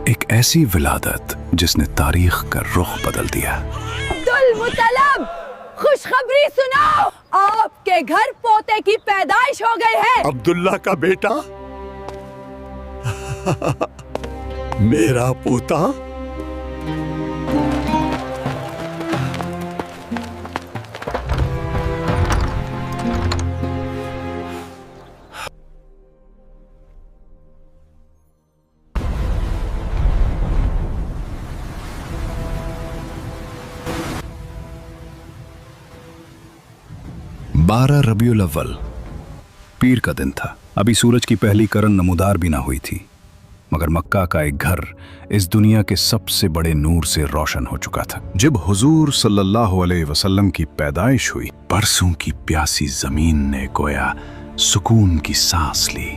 एक ऐसी विलादत जिसने तारीख का रुख बदल दिया। अब्दुल मुत्तलब, खुशखबरी सुनाओ, आपके घर पोते की पैदाइश हो गई है। अब्दुल्ला का बेटा मेरा पोता। बारह रबीउल अव्वल पीर का दिन था। अभी सूरज की पहली किरण नमूदार भी ना हुई थी, मगर मक्का का एक घर इस दुनिया के सबसे बड़े नूर से रोशन हो चुका था। जब हुजूर सल्लल्लाहु अलैहि वसल्लम की पैदाइश हुई, बरसों की प्यासी जमीन ने गोया सुकून की सांस ली।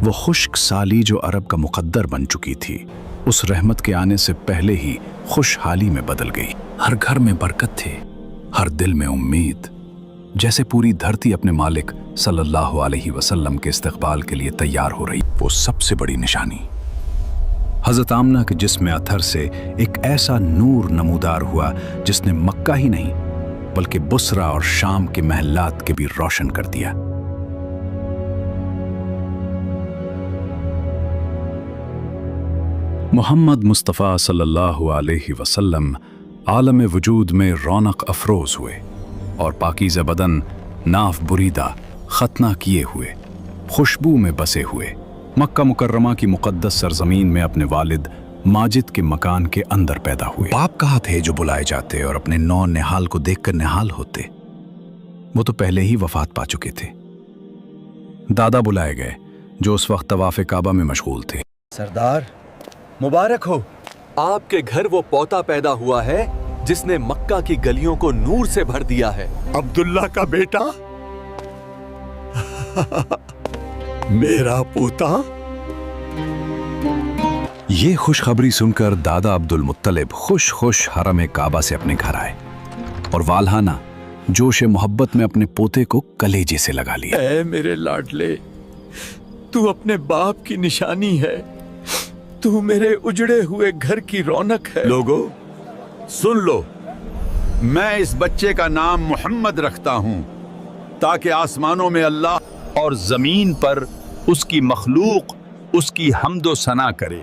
वो खुश्क साली जो अरब का मुकद्दर बन चुकी थी, उस रहमत के आने से पहले ही खुशहाली में बदल गई। हर घर में बरकत थी, हर दिल में उम्मीद, जैसे पूरी धरती अपने मालिक सल्लल्लाहु अलैहि वसल्लम के इस्तकबाल के लिए तैयार हो रही। वो सबसे बड़ी निशानी हजरत आमना के जिस्म अतहर से एक ऐसा नूर नमूदार हुआ जिसने मक्का ही नहीं बल्कि बुसरा और शाम के महलात के भी रोशन कर दिया। मोहम्मद मुस्तफ़ा सल्लल्लाहु अलैहि वसल्लम आलम वजूद में रौनक अफरोज हुए और पाकीज़ा बदन नाफ बुरीदा खतना किए हुए खुशबू में बसे हुए मक्का मुकर्रमा की मुकद्दस सरजमीन में अपने वालिद माजिद के मकान के अंदर पैदा हुए। बाप कहाँ थे जो बुलाए जाते और अपने नौ निहाल को देखकर निहाल होते? वो तो पहले ही वफात पा चुके थे। दादा बुलाए गए जो उस वक्त तवाफ़े काबा में मशगूल थे। सरदार मुबारक हो, आपके घर वो पोता पैदा हुआ है जिसने मक्का की गलियों को नूर से भर दिया है। अब्दुल्ला का बेटा मेरा पोता। ये खुशखबरी सुनकर दादा अब्दुल मुत्तलिब खुश खुश हरम काबा से अपने घर आए और वाल्हाना जोश मोहब्बत में अपने पोते को कलेजे से लगा लिया। ऐ मेरे लाडले, तू अपने बाप की निशानी है, तू मेरे उजड़े हुए घर की रौनक है। लोगों सुन लो, मैं इस बच्चे का नाम मोहम्मद रखता हूं ताकि आसमानों में अल्लाह और जमीन पर उसकी मखलूक उसकी हम्दो सना करे।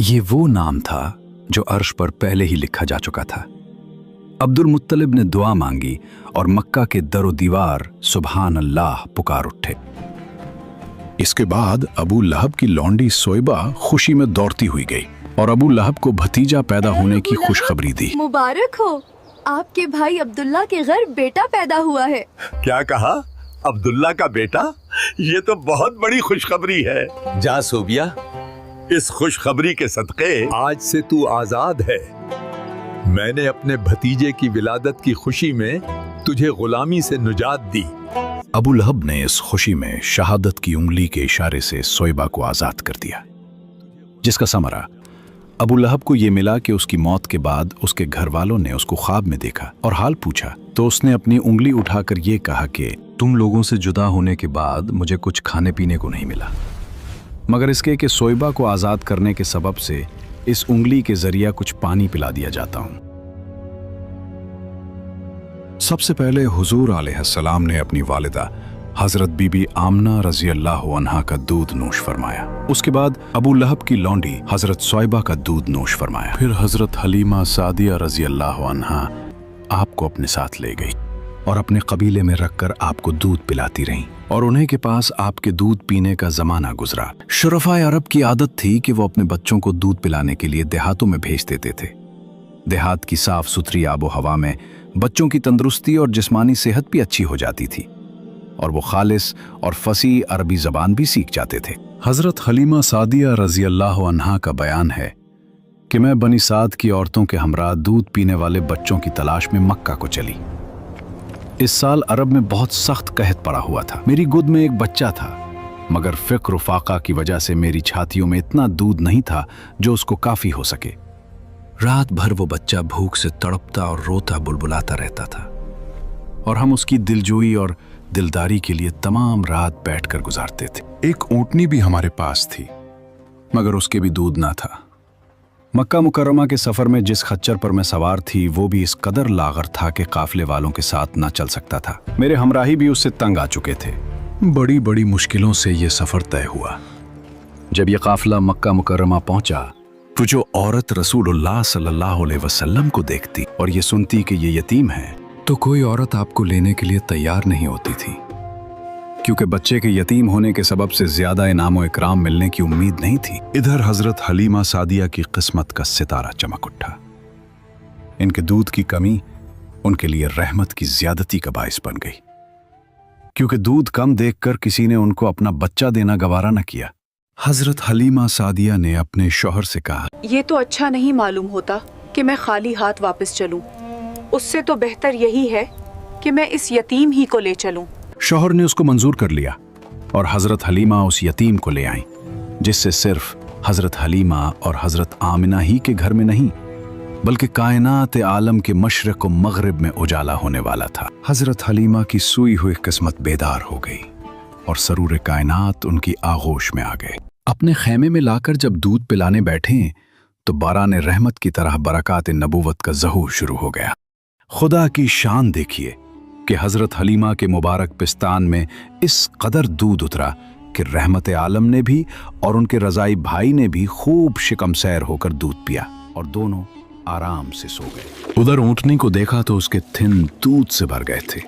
ये वो नाम था जो अर्श पर पहले ही लिखा जा चुका था। अब्दुल मुत्तलिब ने दुआ मांगी और मक्का के दरो दीवार सुबहान अल्लाह पुकार उठे। इसके बाद अबू लहब की लौंडी सोइबा खुशी में दौड़ती हुई गई और अबू लहब को भतीजा पैदा होने की खुशखबरी दी। मुबारक हो, आपके भाई अब्दुल्ला के घर बेटा पैदा हुआ है। क्या कहा? अब्दुल्ला का बेटा? ये तो बहुत बड़ी खुशखबरी है। जा सोबिया, इस खुशखबरी के सदक़े आज से तू आजाद है। मैंने अपने भतीजे की विलादत की खुशी में तुझे गुलामी से निजात दी। अबू लहब ने इस खुशी में शहादत की उंगली के इशारे से सोइबा को आजाद कर दिया, जिसका समरा अबू लहब को यह मिला कि उसकी मौत के बाद उसके घर वालों ने उसको ख्वाब में देखा और हाल पूछा तो उसने अपनी उंगली उठाकर यह कहा कि तुम लोगों से जुदा होने के बाद मुझे कुछ खाने पीने को नहीं मिला, मगर इसके कि सोइबा को आजाद करने के सबब से इस उंगली के जरिया कुछ पानी पिला दिया जाता हूं। सबसे पहले हुजूर अलैहिस्सलाम ने अपनी वालिदा हजरत बीबी आमना रजी अल्लाह अन्हा का दूध नोश फरमाया। उसके बाद अबू लहब की लौंडी हजरत सोइबा का दूध नोश फरमाया। फिर हजरत हलीमा सादिया रजी अल्लाह अन्हा आपको अपने साथ ले गई और अपने कबीले में रखकर आपको दूध पिलाती रहीं और उन्हीं के पास आपके दूध पीने का जमाना गुजरा। शुरफाए अरब की आदत थी कि वो अपने बच्चों को दूध पिलाने के लिए देहातों में भेज देते थे। देहात की साफ सुथरी आबो हवा में बच्चों की तंदुरुस्ती और जिस्मानी सेहत भी अच्छी हो जाती थी और वो खालिस और फसी अरबी जबान भी सीख जाते थे। हजरत हलीमा सादिया रजी अल्लाह अन्हा का बयान है कि मैं बनी साद की औरतों के हमरा दूध पीने वाले बच्चों की तलाश में मक्का को चली। इस साल अरब में बहुत सख्त कहत पड़ा हुआ था। मेरी गोद में एक बच्चा था, मगर फिक्र फाका की वजह से मेरी छातियों में इतना दूध नहीं था जो उसको काफी हो सके। रात भर वो बच्चा भूख से तड़पता और रोता बुलबुलाता रहता था और हम उसकी दिलजोई और दिलदारी के लिए तमाम रात बैठकर गुजारते थे। एक ऊंटनी भी हमारे पास थी मगर उसके भी दूध ना था। मक्का मुकर्रमा के सफर में जिस खच्चर पर मैं सवार थी वो भी इस कदर लागर था कि काफिले वालों के साथ ना चल सकता था। मेरे हमराही भी उससे तंग आ चुके थे। बड़ी बड़ी मुश्किलों से ये सफर तय हुआ। जब ये काफिला मक्का मुकर्रमा पहुंचा तो जो औरत रसूलुल्लाह सल्लल्लाहु अलैहि वसल्लम को देखती और ये सुनती कि ये यतीम है तो कोई औरत आपको लेने के लिए तैयार नहीं होती थी, क्योंकि बच्चे के यतीम होने के सबब से ज्यादा इनाम और इकराम मिलने की उम्मीद नहीं थी। इधर हजरत हलीमा सादिया की किस्मत का सितारा चमक उठा। इनके दूध की कमी उनके लिए रहमत की ज्यादती का बाइस बन गई, क्योंकि दूध कम देखकर किसी ने उनको अपना बच्चा देना गवारा न किया। हजरत हलीमा सादिया ने अपने शौहर से कहा, ये तो अच्छा नहीं मालूम होता कि मैं खाली हाथ वापस चलूं। उससे तो बेहतर यही है कि मैं इस यतीम ही को ले चलूं। शौहर ने उसको मंजूर कर लिया और हजरत हलीमा उस यतीम को ले आई, जिससे सिर्फ हजरत हलीमा और हजरत आमिना ही के घर में नहीं बल्कि कायनात आलम के मशरक और मगरिब में उजाला होने वाला था। हजरत हलीमा की सूई हुई किस्मत बेदार हो गई और सरूर कायनात उनकी आगोश में आ गए। अपने खैमे में लाकर जब दूध पिलाने बैठे तो बारान रहमत की तरह बरकात नबूवत का ज़हूर शुरू हो गया। खुदा की शान देखिए कि हजरत हलीमा के मुबारक पिस्तान में इस कदर दूध उतरा कि रहमत आलम ने भी और उनके रज़ाई भाई ने भी खूब शिकमसैर होकर दूध पिया और दोनों आराम से सो गए। उधर ऊंटनी को देखा तो उसके थिन दूध से भर गए थे।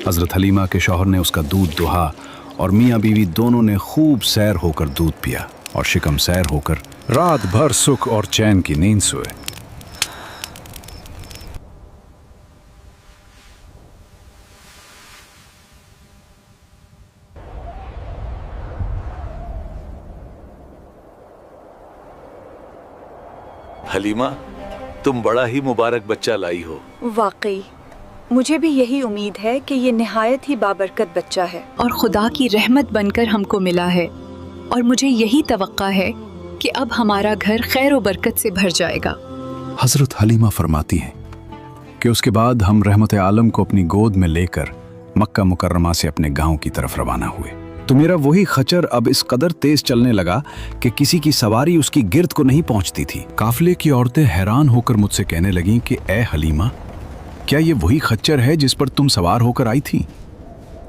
हजरत हलीमा के शौहर ने उसका दूध दुहा और मियाँ बीवी दोनों ने खूब सैर होकर दूध पिया और शिकम सैर होकर रात भर सुख और चैन की नींद सोए। हलीमा, तुम बड़ा ही मुबारक बच्चा लाई हो। वाकई मुझे भी यही उम्मीद है कि ये निहायत ही बाबरकत बच्चा है और खुदा की रहमत बनकर हमको मिला है, और मुझे यही तवक्का है कि अब हमारा घर खैर व बरकत से भर जाएगा। हजरत हलीमा फरमाती हैं कि उसके बाद हम रहमत आलम को अपनी गोद में लेकर मक्का मुकर्रमा से अपने गांव की तरफ रवाना हुए तो मेरा वही खच्चर अब इस कदर तेज चलने लगा कि किसी की सवारी उसकी गिर्द को नहीं पहुंचती थी। काफिले की औरतें हैरान होकर मुझसे कहने लगीं कि ए हलीमा, क्या ये वही खच्चर है जिस पर तुम सवार होकर आई थी,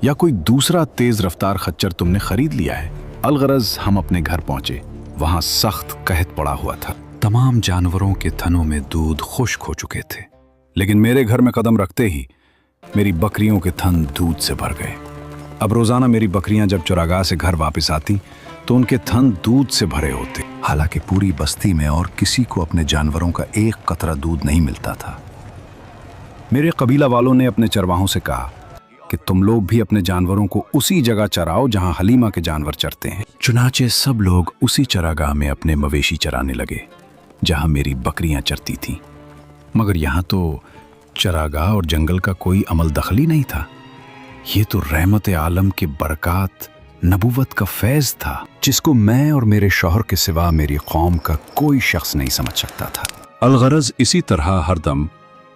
या कोई दूसरा तेज रफ्तार खच्चर तुमने खरीद लिया है? अलगरज हम अपने घर पहुंचे। वहां सख्त कहत पड़ा हुआ था। तमाम जानवरों के थनों में दूध खुश्क हो चुके थे, लेकिन मेरे घर में कदम रखते ही मेरी बकरियों के थन दूध से भर गए। अब रोजाना मेरी बकरियां जब चरागाह से घर वापस आती तो उनके थन दूध से भरे होते। हालांकि पूरी बस्ती में और किसी को अपने जानवरों का एक कतरा दूध नहीं मिलता था। मेरे कबीला वालों ने अपने चरवाहों से कहा कि तुम लोग भी अपने जानवरों को उसी जगह चराओ जहां हलीमा के जानवर चरते हैं। चुनाचे सब लोग उसी चरागाह में अपने मवेशी चराने लगे जहां मेरी बकरियां चरती थीं। मगर यहां तो चरागाह और जंगल का अमल दखली नहीं था। ये तो रहमत आलम के बरकात नबूवत का फैज़ था, जिसको मैं और मेरे शौहर के सिवा मेरी कौम का कोई शख्स नहीं समझ सकता था। अलगरज इसी तरह हरदम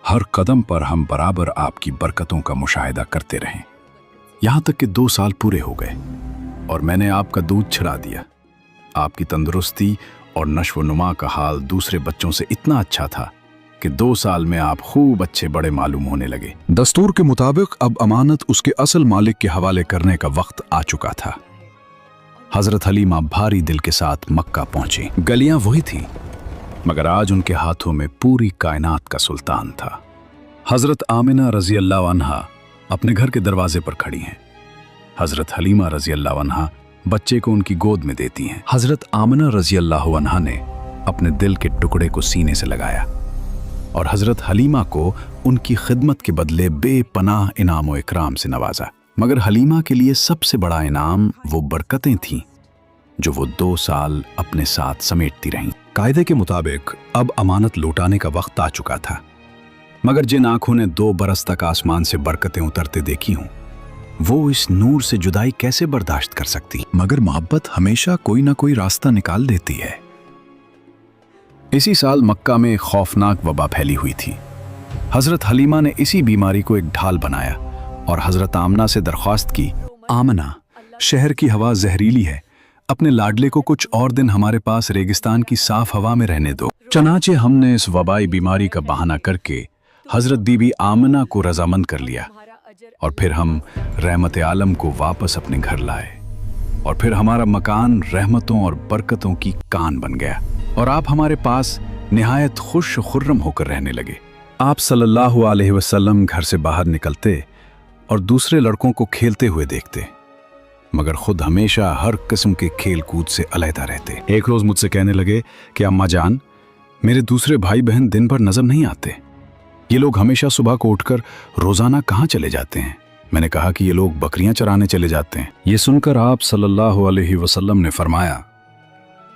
हर कदम पर हम बराबर आपकी बरकतों का मुशाहिदा करते रहें, यहाँ तक कि 2 साल पूरे हो गए और मैंने आपका दूध छिड़ा दिया। आपकी तंदुरुस्ती और नश्व नुमा का हाल दूसरे बच्चों से इतना अच्छा था कि 2 साल में आप खूब अच्छे बड़े मालूम होने लगे। दस्तूर के मुताबिक अब अमानत उसके असल मालिक के हवाले करने का वक्त आ चुका था। हजरत हलीमा भारी दिल के साथ मक्का पहुंची। गलियां वही थीं, मगर आज उनके हाथों में पूरी कायनात का सुल्तान था। हजरत आमिना रजी अल्लाह अन्हा अपने घर के दरवाजे पर खड़ी हैं। हजरत हलीमा रजी अल्लाह अन्हा बच्चे को उनकी गोद में देती हैं। हजरत आमिना रजी अल्लाह अन्हा ने अपने दिल के टुकड़े को सीने से लगाया और हजरत हलीमा को उनकी खिदमत के बदले बेपनाह इनाम व इकराम से नवाजा। मगर हलीमा के लिए सबसे बड़ा इनाम वो बरकतें थीं जो वो 2 साल अपने साथ समेटती रहीं। कायदे के मुताबिक अब अमानत लौटाने का वक्त आ चुका था, मगर जिन आंखों ने 2 बरस तक आसमान से बरकतें उतरते देखी हों, वो इस नूर से जुदाई कैसे बर्दाश्त कर सकती? मगर मोहब्बत हमेशा कोई ना कोई रास्ता निकाल देती है। इसी साल मक्का में एक खौफनाक वबा फैली हुई थी। हजरत हलीमा ने इसी बीमारी को एक ढाल बनाया और हजरत आमना से दरख्वास्त की, आमना, शहर की हवा जहरीली है, अपने लाडले को कुछ और दिन हमारे पास रेगिस्तान की साफ हवा में रहने दो। चनाचे हमने इस वबाई बीमारी का बहाना करके हजरत बीबी आमना को रजामंद कर लिया और फिर हम रहमत आलम को वापस अपने घर लाए और फिर हमारा मकान रहमतों और बरकतों की कान बन गया और आप हमारे पास निहायत खुश खुर्रम होकर रहने लगे। आप सल्लल्लाहु अलैहि वसल्लम घर से बाहर निकलते और दूसरे लड़कों को खेलते हुए देखते, मगर खुद हमेशा हर किस्म के खेल कूद से अलहदा रहते। एक रोज मुझसे कहने लगे कि अम्मा जान, मेरे दूसरे भाई बहन दिन भर नजर नहीं आते, ये लोग हमेशा सुबह को उठकर रोजाना कहाँ चले जाते हैं? मैंने कहा कि ये लोग बकरियां चराने चले जाते हैं। ये सुनकर आप सल्लल्लाहु अलैहि वसल्लम ने फरमाया,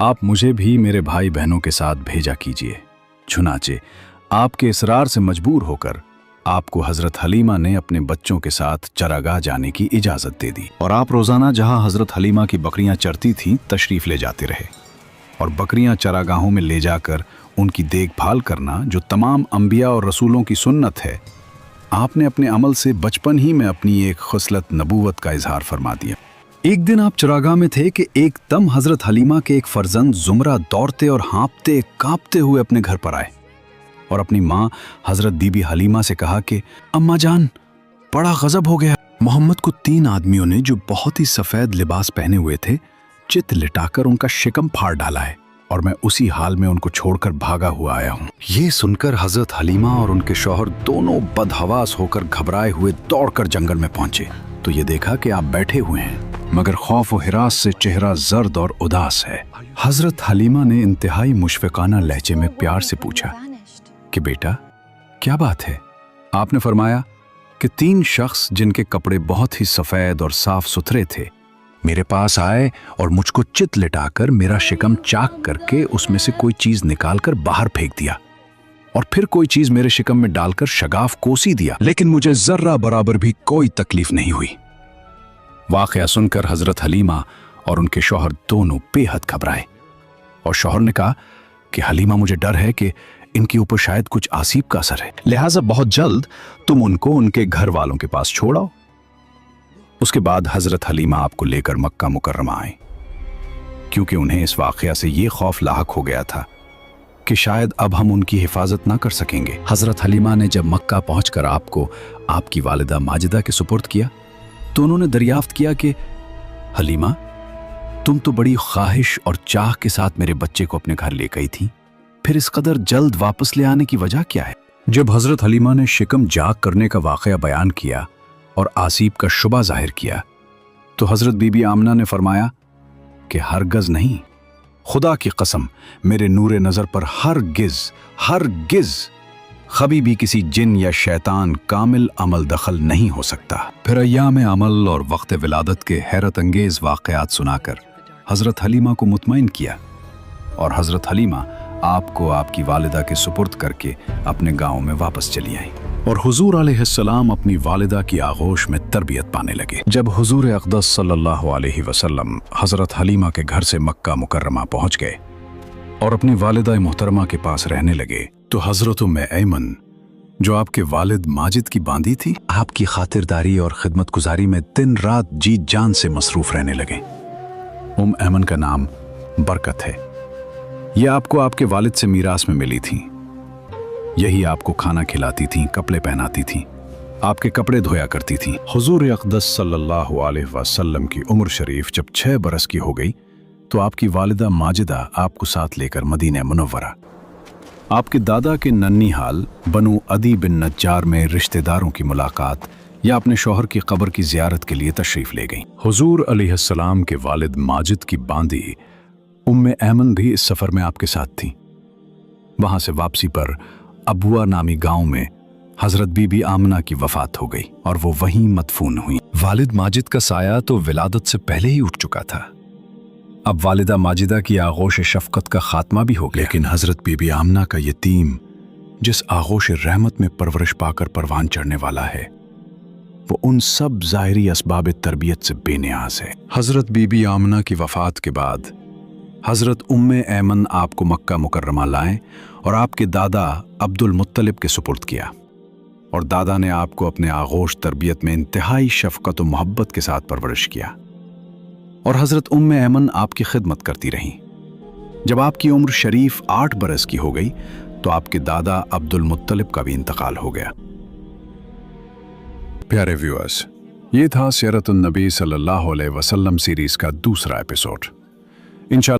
आप मुझे भी मेरे भाई बहनों के साथ भेजा कीजिए। चुनाचे आपके इसरार से मजबूर होकर आपको हजरत हलीमा ने अपने बच्चों के साथ चरागाह जाने की इजाजत दे दी और आप रोजाना जहां हजरत हलीमा की बकरियां चरती थीं तशरीफ ले जाते रहे और बकरियां चरागाहों में ले जाकर उनकी देखभाल करना जो तमाम अंबिया और रसूलों की सुन्नत है, आपने अपने अमल से बचपन ही में अपनी एक खुसलत नबूवत का इजहार फरमा दिया। एक दिन आप चरागाह में थे कि एकदम हजरत हलीमा के एक फर्जंद जुमरा दौड़ते और हाँपते कांपते हुए अपने घर पर आए और अपनी माँ हजरत बीबी हलीमा से कहा कि अम्मा जान, बड़ा गजब हो गया। मोहम्मद को 3 आदमियों ने जो बहुत ही सफेद लिबास पहने हुए थे चित लिटाकर उनका शिकम फाड़ डाला है और मैं उसी हाल में उनको छोड़कर भागा हुआ आया हूँ। ये सुनकर हजरत हलीमा और उनके शौहर दोनों बदहवास होकर घबराए हुए दौड़कर जंगल में पहुंचे तो ये देखा कि आप बैठे हुए हैं, मगर खौफ और हिरास से चेहरा जर्द और उदास है। हजरत हलीमा ने इंतहाई मुशफिकाना लहजे में प्यार से पूछा कि बेटा क्या बात है? आपने फरमाया कि 3 शख्स जिनके कपड़े बहुत ही सफेद और साफ सुथरे थे मेरे पास आए और मुझको चित लिटाकर मेरा शिकम चाक करके उसमें से कोई चीज निकालकर बाहर फेंक दिया और फिर कोई चीज मेरे शिकम में डालकर शगाफ कोसी दिया, लेकिन मुझे जर्रा बराबर भी कोई तकलीफ नहीं हुई। वाकया सुनकर हजरत हलीमा और उनके शौहर दोनों बेहद घबराए और शौहर ने कहा कि हलीमा, मुझे डर है कि इनके ऊपर शायद कुछ आसीब का असर है, लिहाजा बहुत जल्द तुम उनको उनके घर वालों के पास छोड़ाओ। उसके बाद हजरत हलीमा आपको लेकर मक्का मुकर्रमा आए, क्योंकि उन्हें इस वाकया से ये खौफ लाहक हो गया था कि शायद अब हम उनकी हिफाजत ना कर सकेंगे। हजरत हलीमा ने जब मक्का पहुंचकर आपको आपकी वालिदा माजिदा के सुपुर्द किया तो उन्होंने दरियाफ्त किया कि हलीमा, तुम तो बड़ी ख्वाहिश और चाह के साथ मेरे बच्चे को अपने घर ले गई थी, फिर इस कदर जल्द वापस ले आने की वजह क्या है? जब हजरत हलीमा ने शिकम जाग करने का वाकया बयान किया और आसीब का शुबा जाहिर किया तो हजरत बीबी आमना ने फरमाया कि हरगज नहीं, खुदा की कसम, मेरे नूरे नजर पर हरगिज कभी भी किसी जिन या शैतान कामिल अमल दखल नहीं हो सकता। फिर अय्याम अमल और वक्त विलादत के हैरत अंगेज वाकयात सुनाकर हजरत हलीमा को मुतमईन किया और हजरत हलीमा आपको आपकी वालिदा के सुपुर्द करके अपने गांव में वापस चली आई और हुजूर अलैहिस्सलाम अपनी वालिदा की आगोश में तरबियत पाने लगे। जब हुजूर अक़दस सल्लल्लाहु अलैहि वसल्लम हजरत हलीमा के घर से मक्का मुकर्रमा पहुंच गए और अपनी वालिदा मोहतरमा के पास रहने लगे तो हजरत उम्मे ऐमन, जो आपके वालिद माजिद की बांदी थी, आपकी खातिरदारी और खिदमतगुजारी में दिन रात जी जान से मसरूफ रहने लगे। ऐमन का नाम बरकत है। ये आपको आपके वालिद से मीरास में मिली थी। यही आपको खाना खिलाती थीं, कपड़े पहनाती थीं, आपके कपड़े धोया करती थीं। हुजूर अक़दस सल्लल्लाहु अलैहि वसल्लम की उम्र शरीफ जब 6 बरस की हो गई तो आपकी वालिदा माजिदा आपको साथ लेकर मदीना मुनव्वरा आपके दादा के नन्नीहाल बनु अदी बिन नज्जार में रिश्तेदारों की मुलाकात या अपने शौहर की कब्र की जियारत के लिए तशरीफ ले गईं। हुजूर अलैहिस्सलाम के वालिद माजिद की बांदी उम्मे ऐमन भी इस सफर में आपके साथ थी। वहां से वापसी पर अबुआ नामी गांव में हजरत बीबी आमना की वफात हो गई और वो वहीं मदफून हुई। वालिद माजिद का साया तो विलादत से पहले ही उठ चुका था। अब वालिदा माजिदा की आगोश शफकत का खात्मा भी हो गया, लेकिन हजरत बीबी आमना का यतीम जिस आगोश रहमत में परवरिश पाकर परवान चढ़ने वाला है वो उन सब ज़ाहिरी असबाब तरबियत से बेनियाज है। हजरत बीबी आमना की वफात के बाद हजरत उम्मे ऐमन आपको मक्का मुकर्रमा लाए और आपके दादा अब्दुल मुत्तलिब के सुपुर्द किया और दादा ने आपको अपने आगोश तरबियत में इंतहाई शफकत और मोहब्बत के साथ परवरिश किया। और हज़रत उम्मे ऐमन आपकी खिदमत करती रहीं। जब आपकी उम्र शरीफ 8 बरस की हो गई तो आपके दादा अब्दुल मुत्तलिब का भी इंतकाल हो गया। प्यारे व्यूअर्स, ये था सीरतुन नबी सल्लल्लाहु अलैहि वसल्लम सीरीज का दूसरा एपिसोड। इंशाअल्लाह